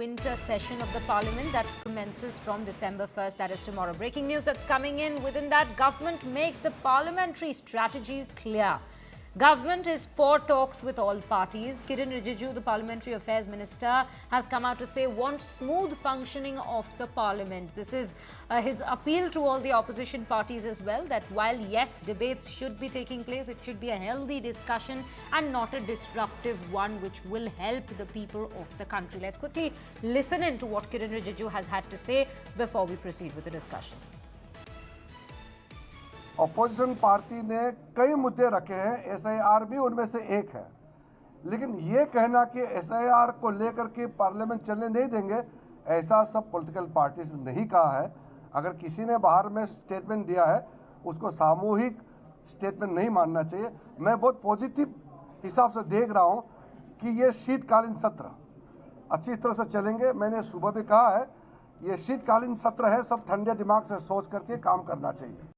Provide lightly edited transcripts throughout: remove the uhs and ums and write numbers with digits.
winter session of the parliament that commences from December 1st, that is tomorrow. Breaking news that's coming in within that, government make the parliamentary strategy clear. Government is for talks with all parties. Kiren Rijiju, the Parliamentary Affairs Minister, has come out to say wants smooth functioning of the Parliament. This is his appeal to all the opposition parties as well, that while yes, debates should be taking place, it should be a healthy discussion and not a disruptive one which will help the people of the country. Let's quickly listen in to what Kiren Rijiju has had to say before we proceed with the discussion. Opposition party ने कई मुद्दे रखे हैं, SIR भी उनमें से एक है, लेकिन ये कहना कि एसआईआर को लेकर के पार्लियामेंट चलने नहीं देंगे, ऐसा सब पॉलिटिकल पार्टीज ने नहीं कहा है। अगर किसी ने बाहर में स्टेटमेंट दिया है, उसको सामूहिक स्टेटमेंट नहीं मानना चाहिए। मैं बहुत पॉजिटिव हिसाब से देख रहा हूँ कि ये शीतकालीन सत्र अच्छी तरह से चलेंगे। मैंने सुबह भी कहा है, ये शीतकालीन सत्र है, सब ठंडे दिमाग से सोच करके काम करना चाहिए।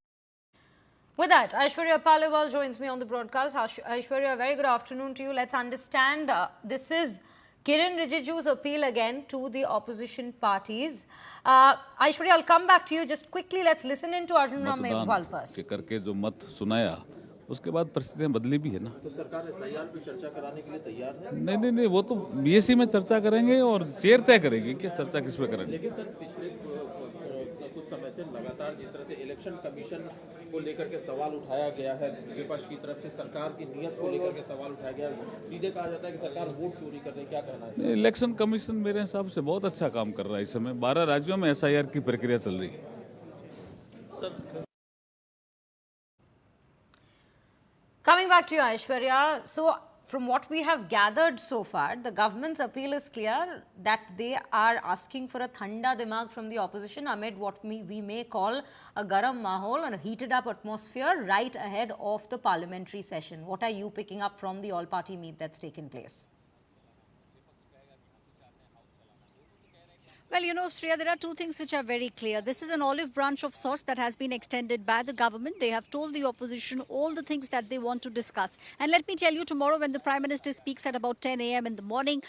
With that, Aishwarya Paliwal joins me on the broadcast. Aishwarya, very good afternoon to you. Let's understand, this is Kiren Rijiju's appeal again to the opposition parties. Aishwarya, I'll come back to you. Just quickly, let's listen in to Arjuna Meghwal first. करके जो मत सुनाया, उसके बाद परिस्थितियां बदली भी है ना। तो सरकार एसआईआर पे चर्चा कराने के लिए तैयार है? नहीं, वो तो बीएससी में चर्चा करेंगे और चेयर तय करेगी कि चर्चा किस पे करेंगे। लेकिन सर, पिछले कुछ समय से लगातार जिस तरह से इलेक्शन कमीशन को लेकर के सवाल उठाया गया है, विपक्ष की तरफ से सरकार की नीयत को लेकर के सवाल उठाया गया है, सीधे कहा जाता है कि सरकार वोट चोरी कर रही है, क्या कहना है? इलेक्शन कमीशन मेरे हिसाब से बहुत अच्छा काम कर रहा है। इस समय 12 राज्यों में एसआईआर की प्रक्रिया चल रही है। Sir, Coming back to you, Aishwarya, so from what we have gathered so far, the government's appeal is clear that they are asking for a thanda dimag from the opposition amid what we may call a garam mahol and a heated up atmosphere right ahead of the parliamentary session. What are you picking up from the all-party meet that's taken place? Well, Shreya, there are two things which are very clear. This is an olive branch of sorts that has been extended by the government. They have told the opposition all the things that they want to discuss. And let me tell you, tomorrow when the Prime Minister speaks at about 10 a.m. in the morning,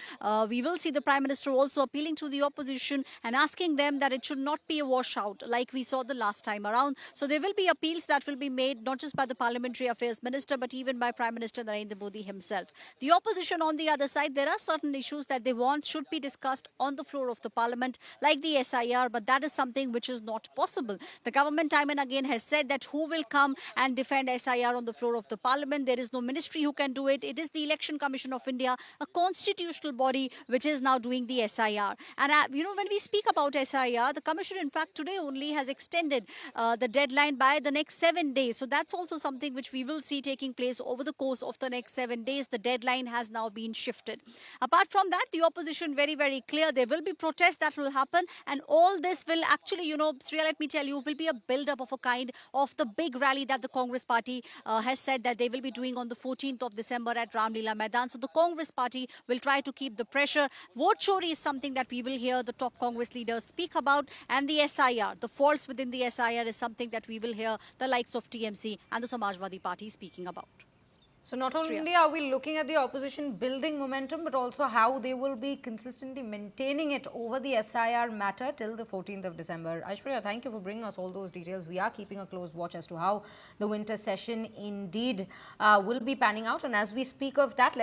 we will see the Prime Minister also appealing to the opposition and asking them that it should not be a washout like we saw the last time around. So there will be appeals that will be made not just by the Parliamentary Affairs Minister but even by Prime Minister Narendra Modi himself. The opposition on the other side, there are certain issues that they want should be discussed on the floor of the Parliament, like the SIR, but that is something which is not possible. The government time and again has said that who will come and defend SIR on the floor of the Parliament? There is no ministry who can do it. It is the Election Commission of India, a constitutional body which is now doing the SIR. And when we speak about SIR, the Commission in fact today only has extended the deadline by the next 7 days. So that's also something which we will see taking place over the course of the next 7 days. The deadline has now been shifted. Apart from that, the opposition very, very clear. There will be protests that will happen, and all this will actually, Shreya, let me tell you, will be a build-up of a kind of the big rally that the Congress party has said that they will be doing on the 14th of December at Ramlila Maidan. So the Congress party will try to keep the pressure. Vote chori is something that we will hear the top Congress leaders speak about, and the SIR, the faults within the SIR, is something that we will hear the likes of TMC and the Samajwadi Party speaking about. So not only are we looking at the opposition building momentum, but also how they will be consistently maintaining it over the SIR matter till the 14th of December. Aishwarya, thank you for bringing us all those details. We are keeping a close watch as to how the winter session indeed will be panning out. And as we speak of that,